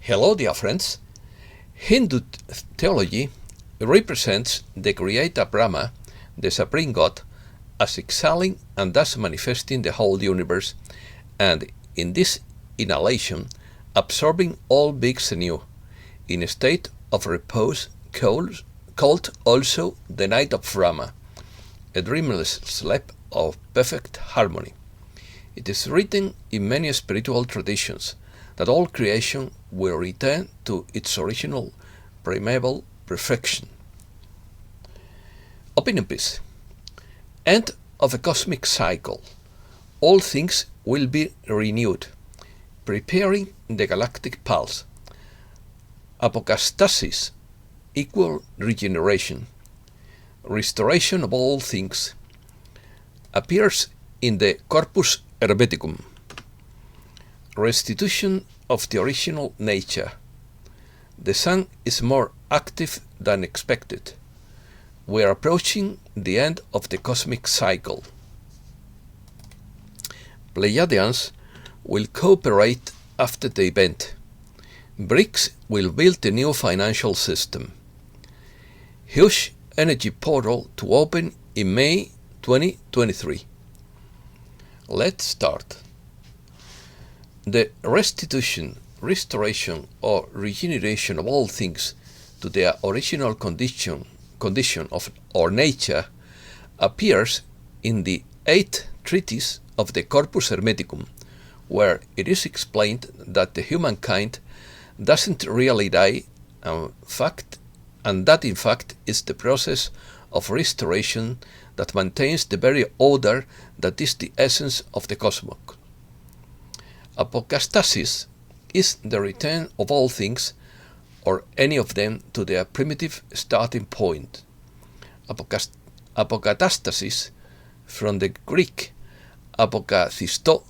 Hello, dear friends. Hindu theology represents the Creator Brahma, the Supreme God, as exhaling and thus manifesting the whole universe, and in this inhalation, absorbing all beings anew, in a state of repose called also the night of Brahma, a dreamless sleep of perfect harmony. It is written in many spiritual traditions that all creation will return to its original primeval perfection. Opinion piece. End of a cosmic cycle. All things will be renewed, preparing the galactic pulse. Apocatastasis equal regeneration. Restoration of all things appears in the Corpus Hermeticum. Restitution of the original nature. The sun is more active than expected. We are approaching the end of the cosmic cycle. Pleiadians will cooperate after the event. BRICS will build a new financial system. Huge energy portal to open in May 2023. Let's start. The restoration or regeneration of all things to their original condition of or nature appears in the 8th treatise of the Corpus Hermeticum, where it is explained that the humankind doesn't really die, and that in fact is the process of restoration that maintains the very order that is the essence of the cosmos. Apocatastasis is the return of all things, or any of them, to their primitive starting point. Apocatastasis, from the Greek apokathisto,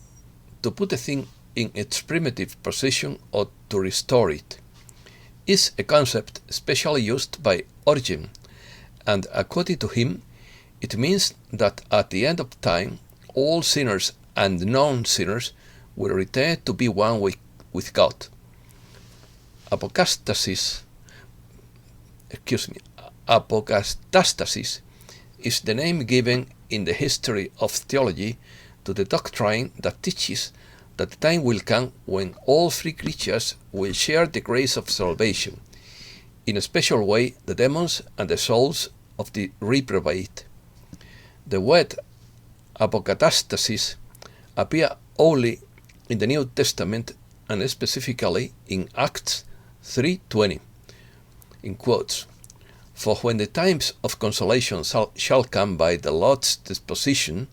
to put a thing in its primitive position or to restore it, is a concept specially used by Origen, and according to him, it means that at the end of time, all sinners and non-sinners will return to be one with God. Apocatastasis is the name given in the history of theology to the doctrine that teaches that the time will come when all free creatures will share the grace of salvation, in a special way the demons and the souls of the reprobate. The word apocatastasis appears only in the New Testament and specifically in Acts 3:20, in quotes, "For when the times of consolation shall come by the Lord's disposition,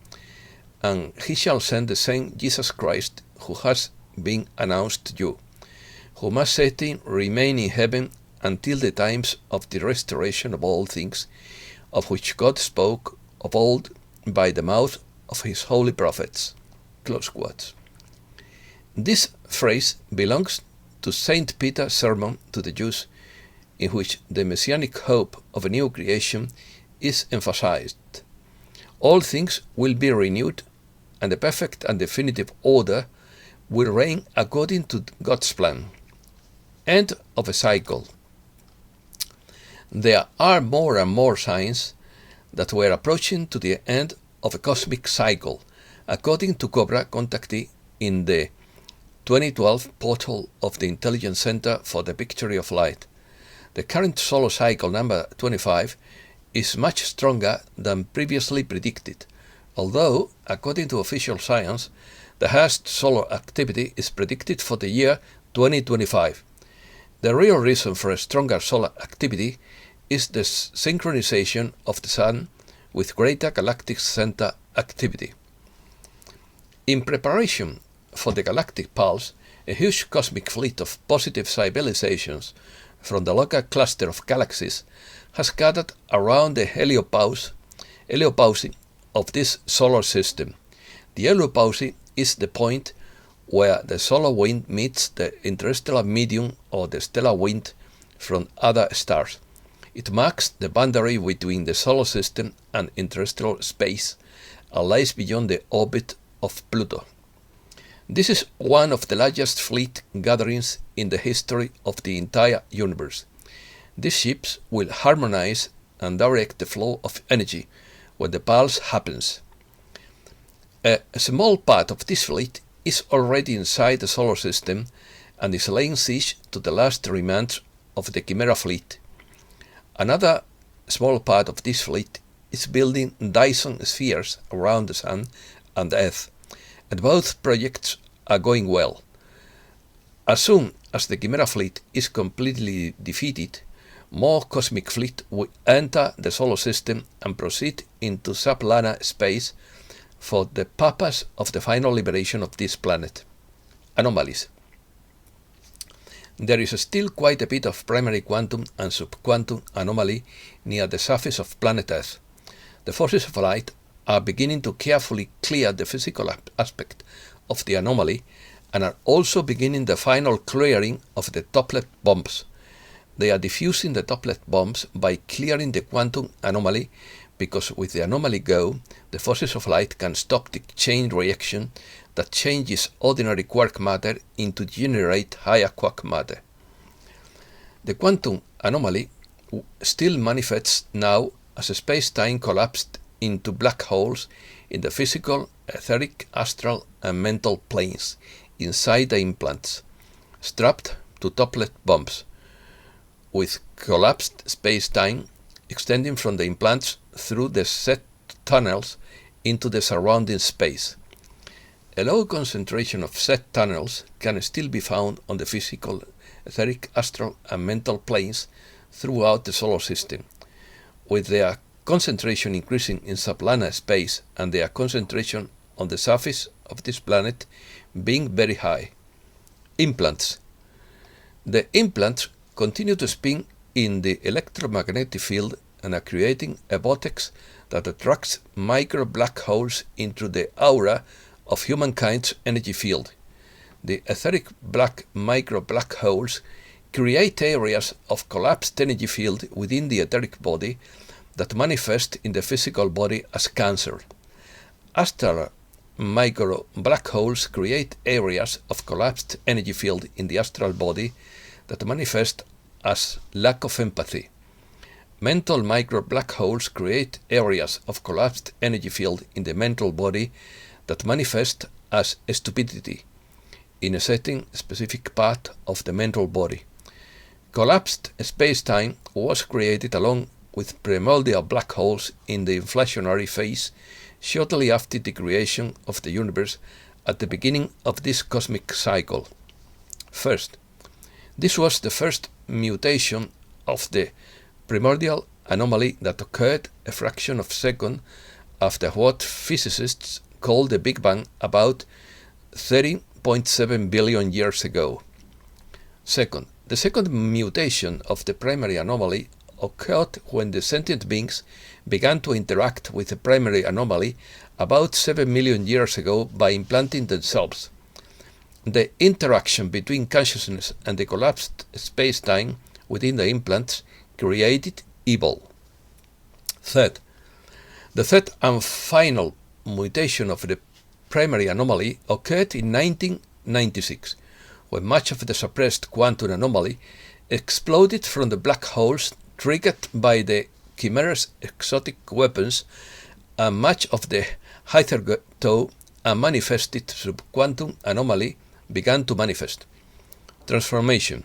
and he shall send the same Jesus Christ who has been announced to you, who must certainly remain in heaven until the times of the restoration of all things, of which God spoke of old by the mouth of his holy prophets." Close quotes. This phrase belongs to Saint Peter's sermon to the Jews, in which the messianic hope of a new creation is emphasized. All things will be renewed, and the perfect and definitive order will reign according to God's plan. End of a cycle. There are more and more signs that we are approaching to the end of a cosmic cycle, according to Cobra contactee in the 2012 portal of the Intelligence Center for the Victory of Light. The current solar cycle number 25 is much stronger than previously predicted, although, according to official science, the highest solar activity is predicted for the year 2025. The real reason for a stronger solar activity is the synchronization of the Sun with greater galactic center activity. In preparation for the galactic pulse, a huge cosmic fleet of positive civilizations from the local cluster of galaxies has gathered around the heliopause of this solar system. The heliopause is the point where the solar wind meets the interstellar medium or the stellar wind from other stars. It marks the boundary between the solar system and interstellar space and lies beyond the orbit of Pluto. This is one of the largest fleet gatherings in the history of the entire universe. These ships will harmonize and direct the flow of energy when the pulse happens. A small part of this fleet is already inside the solar system and is laying siege to the last remnants of the Chimera fleet. Another small part of this fleet is building Dyson spheres around the Sun and Earth, and both projects are going well. As soon as the Chimera fleet is completely defeated, more cosmic fleet will enter the solar system and proceed into sublunar space for the purpose of the final liberation of this planet. Anomalies. There is still quite a bit of primary quantum and subquantum anomaly near the surface of planet Earth. The forces of light are beginning to carefully clear the physical aspect of the anomaly and are also beginning the final clearing of the doplet bombs. They are diffusing the doplet bombs by clearing the quantum anomaly, because with the anomaly go, the forces of light can stop the chain reaction that changes ordinary quark matter into generate higher quark matter. The quantum anomaly still manifests now as a space-time collapsed into black holes in the physical, etheric, astral and mental planes inside the implants, strapped to doplet bombs, with collapsed space-time extending from the implants through the set tunnels into the surrounding space. A low concentration of set tunnels can still be found on the physical, etheric, astral and mental planes throughout the solar system, with their concentration increasing in sublunar space and their concentration on the surface of this planet being very high. Implants. The implants continue to spin in the electromagnetic field and are creating a vortex that attracts micro black holes into the aura of humankind's energy field. The etheric micro black holes create areas of collapsed energy field within the etheric body that manifest in the physical body as cancer. Astral micro black holes create areas of collapsed energy field in the astral body that manifest as lack of empathy. Mental micro black holes create areas of collapsed energy field in the mental body that manifest as stupidity in a certain specific part of the mental body. Collapsed space-time was created along with primordial black holes in the inflationary phase shortly after the creation of the universe at the beginning of this cosmic cycle. First, this was the first mutation of the primordial anomaly that occurred a fraction of a second after what physicists call the Big Bang about 30.7 billion years ago. Second, the second mutation of the primary anomaly occurred when the sentient beings began to interact with the primary anomaly about 7 million years ago by implanting themselves. The interaction between consciousness and the collapsed space-time within the implants created evil. Third, the third and final mutation of the primary anomaly occurred in 1996, when much of the suppressed quantum anomaly exploded from the black holes triggered by the Chimera's exotic weapons, and much of the hitherto unmanifested subquantum anomaly began to manifest. Transformation.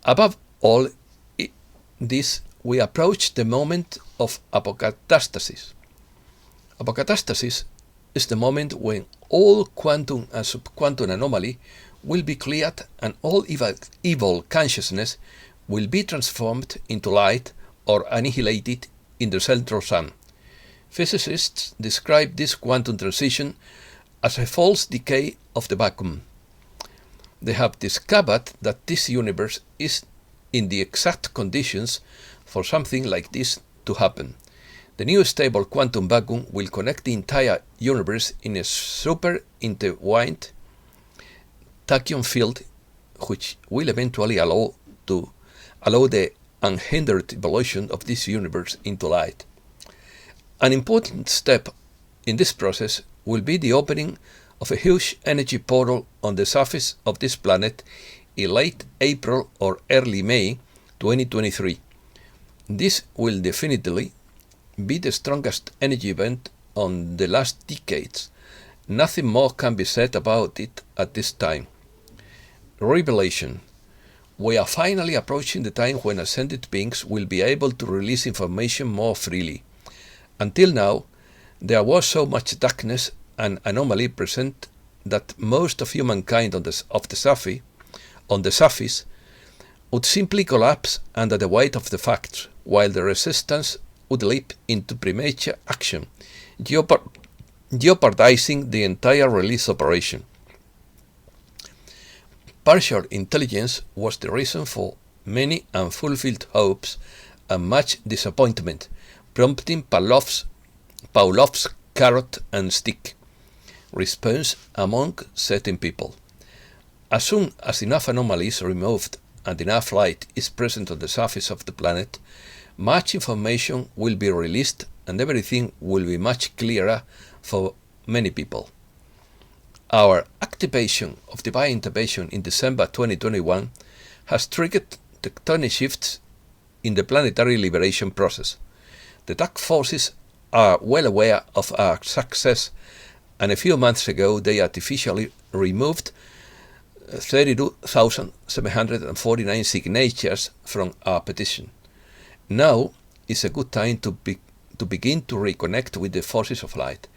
Above all this, we approach the moment of apocatastasis. Apocatastasis is the moment when all quantum and subquantum anomaly will be cleared and all evil consciousness will be transformed into light or annihilated in the central sun. Physicists describe this quantum transition as a false decay of the vacuum. They have discovered that this universe is in the exact conditions for something like this to happen. The new stable quantum vacuum will connect the entire universe in a super intertwined tachyon field, which will eventually allow the unhindered evolution of this universe into light. An important step in this process will be the opening of a huge energy portal on the surface of this planet in late April or early May 2023. This will definitely be the strongest energy event on the last decades. Nothing more can be said about it at this time. Revelation. We are finally approaching the time when ascended beings will be able to release information more freely. Until now, there was so much darkness and anomaly present that most of humankind on the surface would simply collapse under the weight of the facts, while the resistance would leap into premature action, jeopardizing the entire release operation. Partial intelligence was the reason for many unfulfilled hopes and much disappointment, prompting Pavlov's carrot and stick response among certain people. As soon as enough anomalies are removed and enough light is present on the surface of the planet, much information will be released and everything will be much clearer for many people. Our activation of divine intervention in December 2021 has triggered tectonic shifts in the planetary liberation process. The dark forces are well aware of our success, and a few months ago they artificially removed 32,749 signatures from our petition. Now is a good time to begin to reconnect with the forces of light.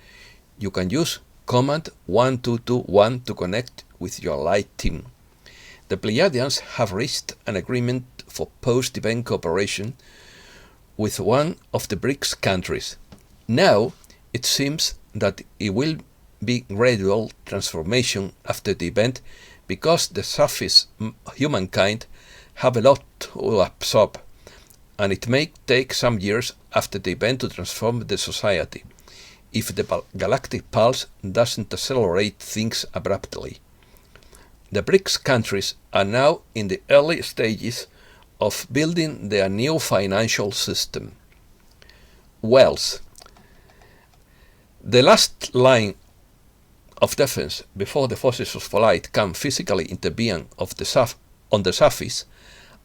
You can use command 1221 to connect with your light team. The Pleiadians have reached an agreement for post-event cooperation with one of the BRICS countries. Now it seems that it will be gradual transformation after the event, because the surface humankind have a lot to absorb, and it may take some years after the event to transform the society, if the galactic pulse doesn't accelerate things abruptly. The BRICS countries are now in the early stages of building their new financial system. Wells. The last line of defense before the forces of light can physically intervene on the surface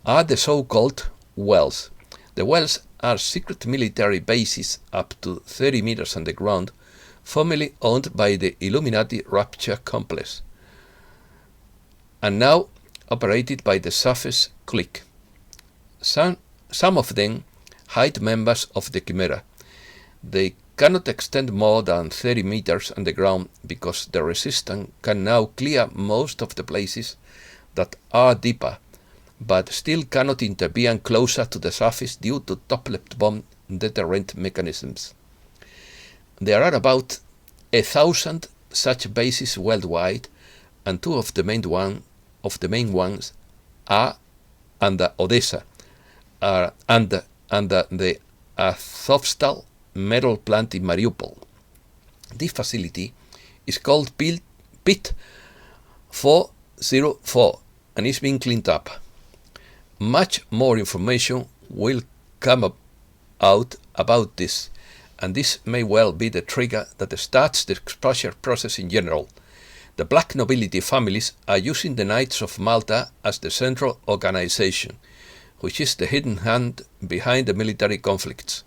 are the so-called wells. The wells are secret military bases up to 30 meters underground, formerly owned by the Illuminati Rapture Complex, and now operated by the surface clique. Some of them hide members of the Chimera. They cannot extend more than 30 meters underground because the resistance can now clear most of the places that are deeper, but still cannot intervene closer to the surface due to top-left bomb deterrent mechanisms. There are about 1,000 such bases worldwide, and two of the main ones are under Odessa, under the Azovstal metal plant in Mariupol. This facility is called Pit 404 and is being cleaned up. Much more information will come out about this, and this may well be the trigger that starts the exposure process in general. The black nobility families are using the Knights of Malta as the central organization, which is the hidden hand behind the military conflicts.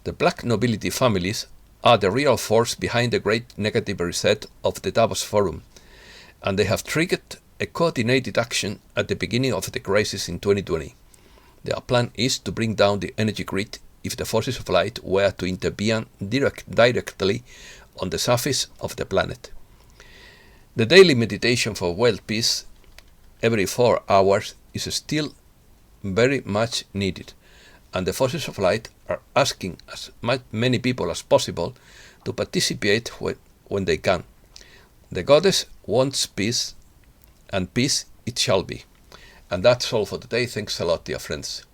The black nobility families are the real force behind the great negative reset of the Davos Forum, and they have triggered a coordinated action at the beginning of the crisis in 2020. Their plan is to bring down the energy grid if the forces of light were to intervene directly on the surface of the planet. The daily meditation for world peace every 4 hours is still very much needed, and the forces of light are asking as many people as possible to participate when they can. The goddess wants peace, and peace it shall be. And that's all for today. Thanks a lot, dear friends.